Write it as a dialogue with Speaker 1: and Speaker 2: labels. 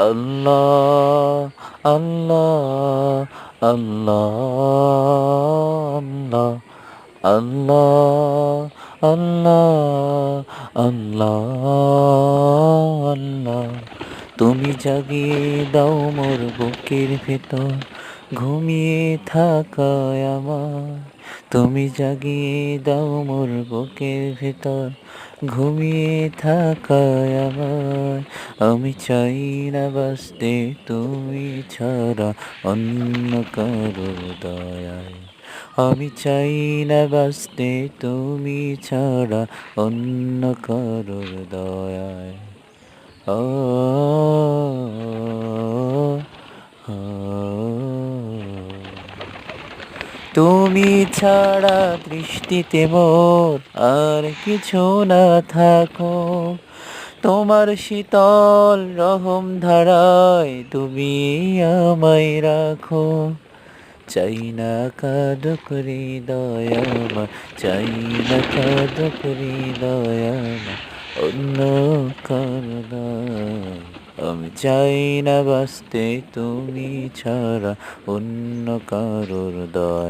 Speaker 1: আল্লাহ আল্লাহ আল্লাহ আল্লাহ আল্লাহ আল্লাহ আল্লাহ তুমি জাগিয়ে দাও মোর বুকের ভেতর ঘুমিয়ে থাকায় আমার তুমি জাগিয়ে দাও মোর বুকের ভেতর ঘুমিয়ে থাকায় আমার আমি চাই না বাঁচতে তুমি ছাড়া অন্য কারো দয়ায় আমি চাই না বাঁচতে তুমি ছাড়া অন্য কারোর দয়ায় ও ও, তুমি ছাড়া দৃষ্টিতে মোর আর কিছু না থাকো তোমার শীতল রহম ধারায় তুমি আমায় রাখো চাই না কাঁদুক হৃদয় আমার চাই না কাঁদুক হৃদয় আমার অন্য কারো দায় আমি চাই না বাঁচতে তুমি ছাড়া অন্য কারোর দয়া